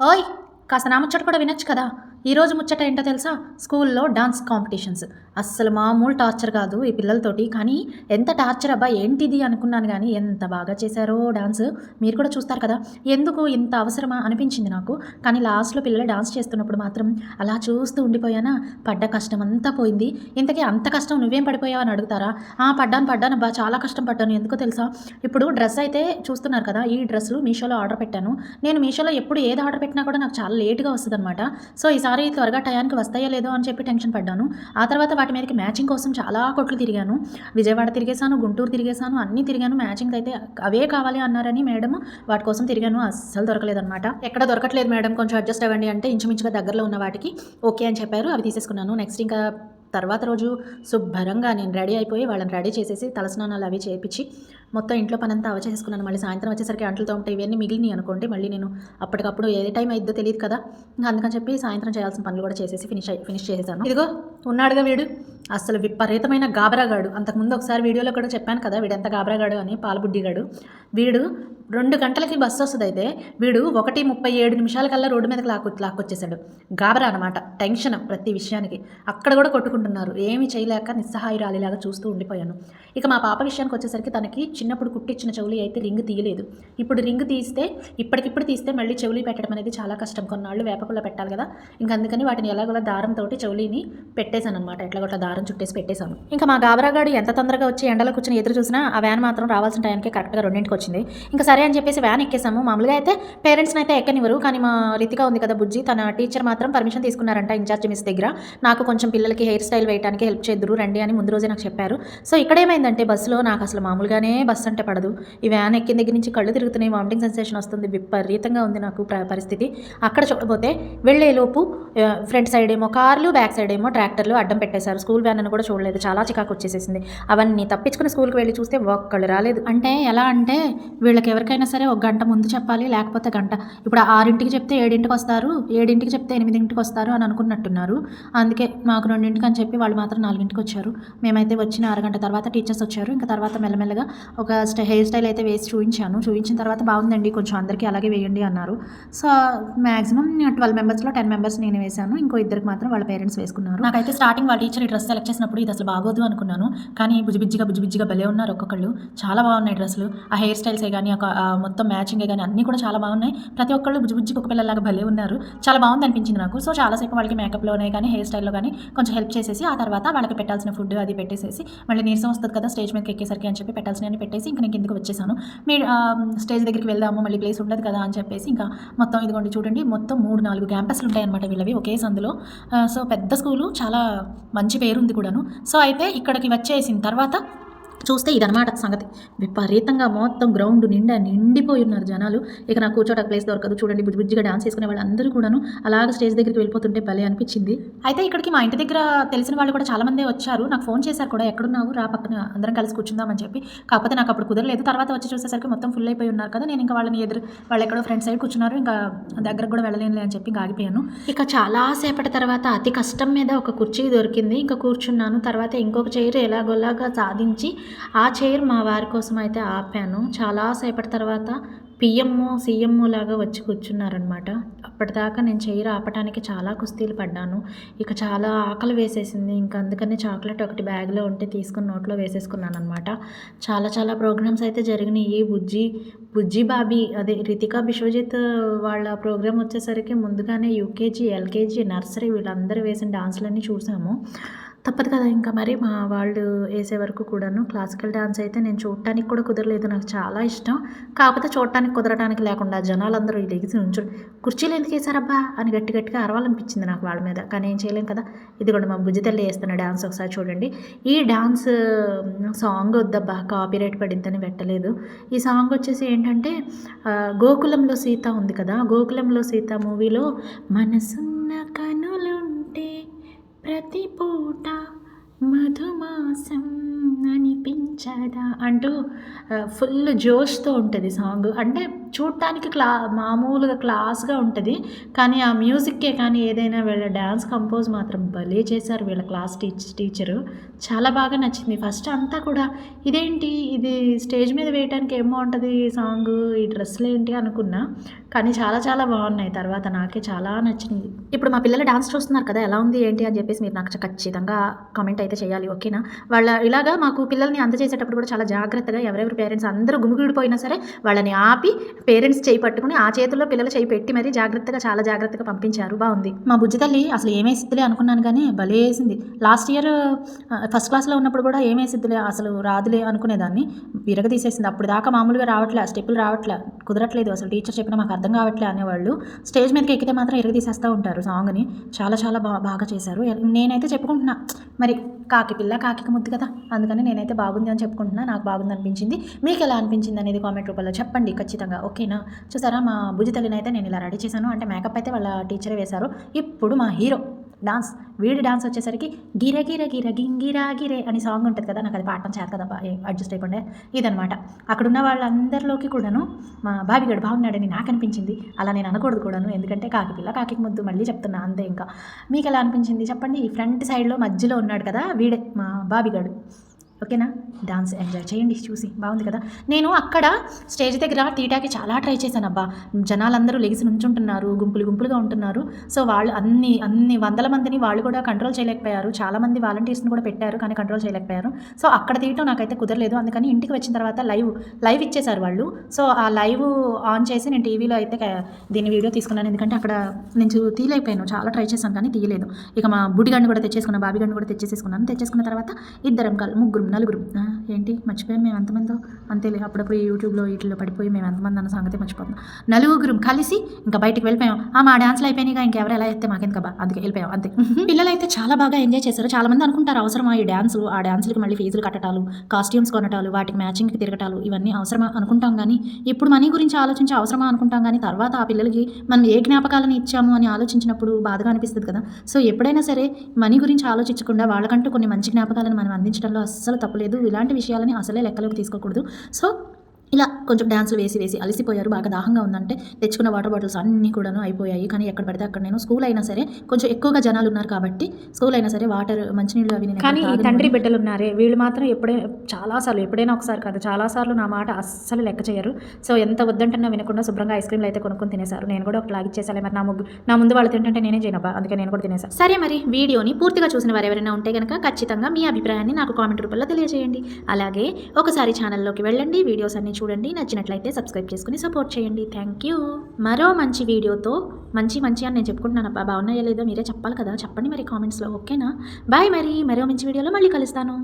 ఓయ్ కాస్త నా ముచ్చట కూడా వినొచ్చు కదా. ఈరోజు ముచ్చట ఏంటో తెలుసా? స్కూల్లో డాన్స్ కాంపిటీషన్స్. అస్సలు మామూలు టార్చర్ కాదు ఈ పిల్లలతోటి. కానీ ఎంత టార్చర్ అబ్బా ఏంటిది అనుకున్నాను కానీ ఎంత బాగా చేశారో డాన్స్. మీరు కూడా చూస్తారు కదా. ఎందుకు ఇంత అవసరమా అనిపించింది నాకు. కానీ లాస్ట్లో పిల్లలు డాన్స్ చేస్తున్నప్పుడు మాత్రం అలా చూస్తూ ఉండిపోయానా, పడ్డ కష్టం అంతా పోయింది. ఇంతకీ అంత కష్టం నువ్వేం పడిపోయావు అని అడుగుతారా? పడ్డాను అబ్బా, చాలా కష్టం పడ్డాను. ఎందుకో తెలుసా? ఇప్పుడు డ్రెస్ అయితే చూస్తున్నారు కదా, ఈ డ్రెస్సులు మీషోలో ఆర్డర్ పెట్టాను. నేను మీషోలో ఎప్పుడు ఏది ఆర్డర్ పెట్టినా కూడా నాకు చాలా లేట్గా వస్తుంది అనమాట. సో ఈసారి త్వరగా టయానికి వస్తాయో లేదో అని చెప్పి టెన్షన్ పడ్డాను. ఆ తర్వాత వాటి మీదకి మ్యాచింగ్ కోసం చాలా కొట్లు తిరిగాను. విజయవాడ తిరిగేశాను, గుంటూరు తిరిగేశాను, అన్నీ తిరిగాను. మ్యాచింగ్ అయితే అవే కావాలి అన్నారని మేడం వాటి కోసం తిరిగాను. అస్సలు దొరకలేదనమాట. ఎక్కడ దొరకట్లేదు మేడం, కొంచెం అడ్జస్ట్ అవ్వండి అంటే ఇంచుమించుగా దగ్గరలో ఉన్న వాటికి ఓకే అని చెప్పారు. అవి తీసేసుకున్నాను. నెక్స్ట్ ఇంకా తర్వాత రోజు శుభ్రంగా నేను రెడీ అయిపోయి వాళ్ళని రెడీ చేసేసి తలస్నానాలు అవి చేయించి మొత్తం ఇంట్లో పనంతా చేసుకున్నాను. మళ్ళీ సాయంత్రం వచ్చేసరికి అంట్లతో ఉంటాయి, ఇవన్నీ మిగిలినాయి అనుకోండి. మళ్ళీ నేను అప్పటికప్పుడు ఏ టైం అయిద్దో తెలియదు కదా, అందుకని చెప్పి సాయంత్రం చేయాల్సిన పనులు కూడా చేసేసి ఫినిష్ చేసేసాను. ఇదిగో ఉన్నాడుగా వీడు, అసలు విపరీతమైన గాబరాగాడు. అంతకుముందు ఒకసారి వీడియోలో కూడా చెప్పాను కదా వీడు ఎంత గాబరాగాడు అని, పాలబుడ్డిగాడు. వీడు 2 గంటలకి బస్సు వస్తుంది, అయితే వీడు 1:37 రోడ్డు మీదకి లాక్కొచ్చేసాడు. గాబరా అనమాట, టెన్షన్ ప్రతి విషయానికి. అక్కడ కూడా కొట్టుకుంటున్నారు. ఏమి చేయలేక నిస్సహాయురాలిలాగా చూస్తూ ఉండిపోయాను. ఇక మా పాప విషయానికి వచ్చేసరికి తనకి చిన్నప్పుడు కుట్టించిన చెవులు అయితే రింగ్ తీయలేదు. ఇప్పుడు రింగ్ తీస్తే ఇప్పటికిప్పుడు తీస్తే మళ్ళీ చెవులు పెట్టడం అనేది చాలా కష్టం. కొన్నాళ్ళు వేపపుల్ల పెట్టాలి కదా, ఇంకా అందుకని వాటిని ఎలాగోలా దారంతో చెవులిని పెట్టేశాను అనమాట. ఎట్లాగొట్లా దారం చుట్టేసి పెట్టేశాను. ఇంకా మా గాబరాగాడు ఎంత తొందరగా వచ్చి ఎండలో కూర్చొని ఎదురు చూసినా ఆ వ్యాన్ మాత్రం రావాల్సిన టైంకి కరెక్ట్గా 2ంటికి వచ్చింది. ఇంకా సరే అని చెప్పేసి వ్యాన్ ఎక్కేసాము. మామూలుగా అయితే పేరెంట్స్ని అయితే ఎక్కనివ్వరు, కానీ మా రితిక ఉంది కదా బుజ్జి, తన టీచర్ మాత్రం పర్మిషన్ తీసుకున్నారంట ఇన్ఛార్జ్ మిస్ దగ్గర. నాకు కొంచెం పిల్లలకి హెయిర్ స్టైల్ వేయడానికి హెల్ప్ చేద్దరు రండి అని ముందు రోజే నాకు చెప్పారు. సో ఇక్కడ ఏమైందంటే బస్సులో నాకు అసలు మామూలుగానే బస్సు అంటే పడదు. ఈ వ్యాన్ ఎక్కిన దగ్గర నుంచి కళ్ళు తిరుగుతున్నాయి, వామిటింగ్ సెన్సేషన్ వస్తుంది, విపరీతంగా ఉంది నాకు పరిస్థితి. అక్కడ చూడబోతే వెళ్ళేలోపు ఫ్రంట్ సైడ్ ఏమో కార్లు, బ్యాక్ సైడ్ ఏమో ట్రాక్టర్లు అడ్డం పెట్టేశారు. స్కూల్ వ్యాన్ అని కూడా చూడలేదు, చాలా చికాకు వచ్చేసేసింది. అవన్నీ తప్పించుకుని స్కూల్కి వెళ్ళి చూస్తే ఒక్కళ్ళు రాలేదు. అంటే ఎలా అంటే వీళ్ళకి ఎవరికైనా సరే 1 గంట ముందు చెప్పాలి, లేకపోతే గంట. ఇప్పుడు 6ంటికి చెప్తే 7ంటికి వస్తారు, 7ంటికి చెప్తే 8ంటికి వస్తారు అని అనుకున్నట్టున్నారు. అందుకే మాకు 2ంటికి అని చెప్పి వాళ్ళు మాత్రం 4ంటికి వచ్చారు. మేమైతే వచ్చిన అరగంట తర్వాత టీచర్స్ వచ్చారు. ఇంకా తర్వాత మెల్లమెల్లగా ఒక హెయిర్ స్టైల్ అయితే వేసి చూపించిన తర్వాత బాగుందండి, కొంచెం అందరికీ అలాగే వేయండి అన్నారు. సో మ్యాక్సిమం 12 మెంబర్స్లో 10 మెంబర్స్ నేను వేశాను, ఇంకో ఇద్దరికి మాత్రం వాళ్ళ పేరెంట్స్ వేసుకున్నారు. నాకైతే స్టార్టింగ్ వాళ్ళ టీచర్ ఈ డ్రెస్ సెలెక్ట్ చేసినప్పుడు ఇది అసలు బాగోదు అనుకున్నాను, కానీ బుజ్జిబిజ్జిగా భలే ఉన్నారు ఒక్కొక్కళ్ళు. చాలా బాగున్నాయి డ్రెస్సులు. ఆ హెయిర్ స్టైల్సే కానీ మొత్తం మ్యాచింగే కానీ అన్నీ కూడా చాలా బాగున్నాయి. ప్రతి ఒక్కళ్ళు బుజ్జిబుజ్జికి ఒక పిల్లలాగా భలే ఉన్నారు. చాలా బాగుంది అనిపించింది నాకు. సో చాలాసేపు వాళ్ళకి మేకప్లోనే కానీ హెయిర్ స్టైల్లో కానీ కొంచెం హెల్ప్ చేసేసి ఆ తర్వాత వాళ్ళకి పెట్టాల్సిన ఫుడ్ అది పెట్టేసేసి మళ్ళీ నీరసం వస్తుంది కదా స్టేజ్ మీదకి ఎక్కేసరికి అని చెప్పి పెట్టాల్సినవి పెట్టేసి ఇంకా నేను కిందకి వచ్చేసాను. మీరు స్టేజ్ దగ్గరికి వెళ్దాము, మళ్ళీ ప్లేస్ ఉండదు కదా అని చెప్పేసి ఇంకా మొత్తం ఇదిగోండి చూడండి, మొత్తం 3-4 క్యాంపస్లు ఉంటాయన్నమాట వీళ్ళవి ఒకే సందులో. సో పెద్ద స్కూలు, చాలా మంచి పేరుంది కూడాను. సో అయితే ఇక్కడికి వచ్చేసిన తర్వాత చూస్తే ఇదనమాట సంగతి. విపరీతంగా మొత్తం గ్రౌండ్ నిండిపోయి ఉన్నారు జనాలు. ఇక నాకు కూర్చోటకు ప్లేస్ దొరకదు. చూడండి బుజ్జిగా డాన్స్ చేసుకునే వాళ్ళందరూ కూడాను అలాగ స్టేజ్ దగ్గరికి వెళ్ళిపోతుంటే భలే అనిపించింది. అయితే ఇక్కడికి మా ఇంటి దగ్గర తెలిసిన వాళ్ళు కూడా చాలామంది వచ్చారు. నాకు ఫోన్ చేశారు కూడా, ఎక్కడున్నావు రా పక్కన అందరం కలిసి కూర్చుందామని చెప్పి. కాకపోతే నాకు అప్పుడు కుదరలేదు. తర్వాత వచ్చి చూసేసరికి మొత్తం ఫుల్ అయిపోయి ఉన్నారు కదా. నేను ఇంకా వాళ్ళు ఎక్కడో ఫ్రంట్ సైడ్ కూర్చున్నారు, ఇంకా దగ్గరకు కూడా వెళ్ళలేనులే అని చెప్పి ఇంకా ఆగిపోయాను. ఇక చాలాసేపటి తర్వాత అతి కష్టం మీద ఒక కుర్చీ దొరికింది, ఇంకా కూర్చున్నాను. తర్వాత ఇంకొక చైర్ ఎలాగోలాగా సాధించి ఆ చైర్ మా వారి కోసం అయితే ఆపాను. చాలాసేపటి తర్వాత పిఎంఓ సీఎంఓ లాగా వచ్చి కూర్చున్నారనమాట. అప్పటిదాకా నేను చైర్ ఆపటానికి చాలా కుస్తీలు పడ్డాను. ఇక చాలా ఆకలి వేసేసింది. ఇంకా అందుకని చాక్లెట్ ఒకటి బ్యాగ్లో ఉంటే తీసుకుని నోట్లో వేసేసుకున్నాను అనమాట. చాలా ప్రోగ్రామ్స్ అయితే జరిగినాయి. బుజ్జి బాబీ అదే రితికా బిశ్వజిత్ వాళ్ళ ప్రోగ్రామ్ వచ్చేసరికి ముందుగానే యూకేజీ, ఎల్కేజీ, నర్సరీ వీళ్ళందరూ వేసిన డాన్సులన్నీ చూసాము. తప్పదు కదా, ఇంకా మరి మా వాళ్ళు వేసే వరకు కూడాను. క్లాసికల్ డాన్స్ అయితే నేను చూడటానికి కూడా కుదరలేదు, నాకు చాలా ఇష్టం. కాకపోతే చూడటానికి కుదరటానికి లేకుండా జనాలందరూ లెగిసి నుంచో కుర్చీలు ఎందుకు వేసారబ్బా అని గట్టిగా అరవాలనిపించింది నాకు వాళ్ళ మీద. కానీ ఏం చేయలేం కదా. ఇది కూడా మా బుజ్జి తల్లి వేస్తున్న డాన్స్ ఒకసారి చూడండి. ఈ డాన్స్ సాంగ్ వద్దబ్బా, కాపీరైట్ పడిద్దని పెట్టలేదు. ఈ సాంగ్ వచ్చేసి ఏంటంటే గోకులంలో సీత ఉంది కదా, గోకులంలో సీత మూవీలో మనసున్న కనులుంటే ప్రతి పూట మధుమాసం అనిపించదా అంటూ ఫుల్ జోష్తో ఉంటుంది సాంగ్. అంటే చూడటానికి మామూలుగా క్లాస్‌గా ఉంటది. కానీ ఆ మ్యూజిక్కే కానీ ఏదైనా వీళ్ళ డాన్స్ కంపోజ్ మాత్రం భలే చేశారు వీళ్ళ క్లాస్ టీచరు. చాలా బాగా నచ్చింది. ఫస్ట్ అంతా కూడా ఇదేంటి ఇది స్టేజ్ మీద వేయటానికి ఏం బావుంటది సాంగు, ఈ డ్రెస్సులేంటి అనుకున్నా. కానీ చాలా చాలా బావున్నాయి. తర్వాత నాకే చాలా నచ్చినియి. ఇప్పుడు మా పిల్లలు డాన్స్ చూస్తున్నారు కదా! ఎలా ఉంది ఏంటి అని చెప్పేసి మీరు నాకు ఖచ్చితంగా కామెంట్ అయితే చేయాలి. ఓకేనా? ఇలాగా మాకు పిల్లల్ని అందజేసేటప్పుడు కూడా చాలా జాగ్రత్తగా ఎవరెవరి పేరెంట్స్ అందరూ గుమిగూడిపోయినా సరే వాళ్ళని ఆపి పేరెంట్స్ చేయి పట్టుకుని ఆ చేతుల్లో పిల్లలు చేయి పెట్టి మరీ చాలా జాగ్రత్తగా పంపించారు. బావుంది. మా బుజ్జి తల్లి అసలు ఏమేసిద్దిలే అనుకున్నాను గానీ భలే ఏసింది. లాస్ట్ ఇయర్ ఫస్ట్ క్లాస్‌లో ఉన్నప్పుడు కూడా ఏమేసిద్దిలే అసలు రాదులే అనుకునేదాన్ని. విరగదీసేసింది. అప్పటిదాకా మామూలుగా రావట్లే, స్టెప్పులు రావట్లే, కుదరట్లేదు అసలు టీచర్ చెప్పినా మాకు అర్థం కావట్లే అనేవాళ్ళు. స్టేజ్ మీదకి ఎక్కితే మాత్రం ఇరగదీసేస్తూ ఉంటారు సాంగ్‌ని. చాలా చాలా బాగా చేశారు. నేనైతే చెప్పుకుంటున్నా మరి కాకి పిల్ల కాకికి ముద్దు కదా! అందుకని నేనైతే బాగుంది అని చెప్పుకుంటున్నా. నాకు బాగుంది అనిపించింది. మీకెలా అనిపించింది అనేది కామెంట్ రూపంలో చెప్పండి ఖచ్చితంగా. ఓకేనా? చూసారా మా బుజ్జి తల్లినైతే నేను ఇలా రెడీ చేశాను. అంటే మేకప్ అయితే వాళ్ళ టీచరే వేశారు. ఇప్పుడు మా హీరో డాన్స్ వీడి డాన్స్ వచ్చేసరికి గిర గిర గిర గింగిరా గిరే అని సాంగ్ ఉంటుంది కదా, నాకు అది పాడటం చేత కదా అడ్జస్ట్ అయిపోండే ఇదనమాట. అక్కడున్న వాళ్ళందరిలోకి కూడాను మా బాబిగాడు బాగున్నాడని నాకు అనిపించింది. అలా నేను అనకూడదు కూడాను, ఎందుకంటే కాకి పిల్ల కాకి ముద్దు మళ్ళీ చెప్తున్నా అంతే. ఇంకా మీకు ఎలా అనిపించింది చెప్పండి. ఈ ఫ్రంట్ సైడ్లో మధ్యలో ఉన్నాడు కదా వీడే మా బాబిగాడు. ఓకేనా? డాన్స్ ఎంజాయ్ చేయండి చూసి. బాగుంది కదా! నేను అక్కడ స్టేజ్ దగ్గర తీయటానికి చాలా ట్రై చేశాను అబ్బా. జనాలందరూ లెగిసి నుంచుంటున్నారు, గుంపులుగా ఉంటున్నారు. సో వాళ్ళు అన్ని వందల మందిని వాళ్ళు కూడా కంట్రోల్ చేయలేకపోయారు. చాలామంది వాలంటీర్స్ని కూడా పెట్టారు కానీ కంట్రోల్ చేయలేకపోయారు. సో అక్కడ తీయటం నాకైతే కుదరలేదు. అందుకని ఇంటికి వచ్చిన తర్వాత లైవ్ ఇచ్చేశారు వాళ్ళు. సో ఆ లైవ్ ఆన్ చేసి నేను టీవీలో అయితే దీన్ని వీడియో తీసుకున్నాను. ఎందుకంటే అక్కడ నేను తీయలేకపోయాను. చాలా ట్రై చేశాను కానీ తీయలేదు. ఇక మా బుడిగాడిని కూడా తెచ్చేసుకున్నాను, బాబిగాడిని కూడా తెచ్చేసుకున్న తర్వాత ఇద్దరం ముగ్గురు నలుగురు ఏంటి మర్చిపోయాం మేము ఎంతమందో అంతేలే. అప్పుడప్పుడు యూట్యూబ్లో వీటిలో పడిపోయి మేము ఎంతమంది అన్న సంగతి మర్చిపోతాం. నలుగురు కలిసి ఇంకా బయటికి వెళ్ళిపోయాం. మా డాన్స్లు అయిపోయినాయిగా, ఇంకెవరు ఎలా అయితే మాకెందుకబ్బా, అందుకే వెళ్ళిపోయాం అంతే. పిల్లలు అయితే చాలా బాగా ఎంజాయ్ చేశారు. చాలా మంది అనుకుంటారు అవసరమా ఈ డాన్సులు, ఆ డాన్సులకి మళ్ళీ ఫీజులు కట్టటాలు, కాస్ట్యూమ్స్ కొనటాలు, వాటికి మ్యాచింగ్కి తిరగటాలు, ఇవన్నీ అవసరమా అనుకుంటాం. కానీ ఇప్పుడు మనీ గురించి ఆలోచించి అవసరమా అనుకుంటాం. కానీ తర్వాత ఆ పిల్లలకి మనం ఏ జ్ఞాపకాలను ఇచ్చాము అని ఆలోచించినప్పుడు బాధగా అనిపిస్తుంది కదా. సో ఎప్పుడైనా సరే మనీ గురించి ఆలోచించకుండా వాళ్ళకంటూ కొన్ని మంచి జ్ఞాపకాలను మనం అందించడంలో అస్సలు తప్పులేదు. ఇలాంటి విషయాలని అసలే లెక్కలోకి తీసుకోకూడదు. సో ఇలా కొంచెం డ్యాన్సులు వేసి అలసిపోయారు. బాగా దాహంగా ఉందంటే తెచ్చుకున్న వాటర్ బాటిల్స్ అన్నీ కూడాను అయిపోయాయి. కానీ ఎక్కడ పడితే అక్కడ నేను స్కూల్ అయినా సరే కొంచెం ఎక్కువగా జనాలు ఉన్నారు కాబట్టి స్కూల్ అయినా సరే వాటర్ మంచినీళ్ళు అవి కానీ తండ్రి బిడ్డలు ఉన్నారే వీళ్ళు మాత్రం ఎప్పుడైనా ఒకసారి కాదు చాలాసార్లు నా మాట అస్సలు లెక్క చేయరు. సో ఎంత వద్దంటున్నా వినకుండా శుభ్రంగా ఐస్ క్రీమ్లు అయితే కొనుక్కొని తినేశారు. నేను కూడా ఒకటి లాగిచ్చేసాలి. మరి నా ముందు వాళ్ళు తింటుంటే నేనే చేయనబ్బా, అందుకే నేను కూడా తినేసాను. సరే మరి వీడియోని పూర్తిగా చూసిన వారు ఎవరైనా ఉంటే కనుక ఖచ్చితంగా మీ అభిప్రాయాన్ని నాకు కామెంట్ రూపంలో తెలియజేయండి. అలాగే ఒకసారి ఛానల్లోకి వెళ్ళండి, వీడియోస్ అన్ని చూడండి, నచ్చినట్లయితే సబ్స్క్రైబ్ చేసుకుని సపోర్ట్ చేయండి. Thank you. మరో మంచి వీడియోతో మంచి అని నేను చెప్పుకుంటున్నాను అబ్బా, బాగున్నాయో లేదో మీరే చెప్పాలి కదా, చెప్పండి మరి కామెంట్స్లో. ఓకేనా? బాయ్. మరో మంచి వీడియోలో మళ్ళీ కలుస్తాను.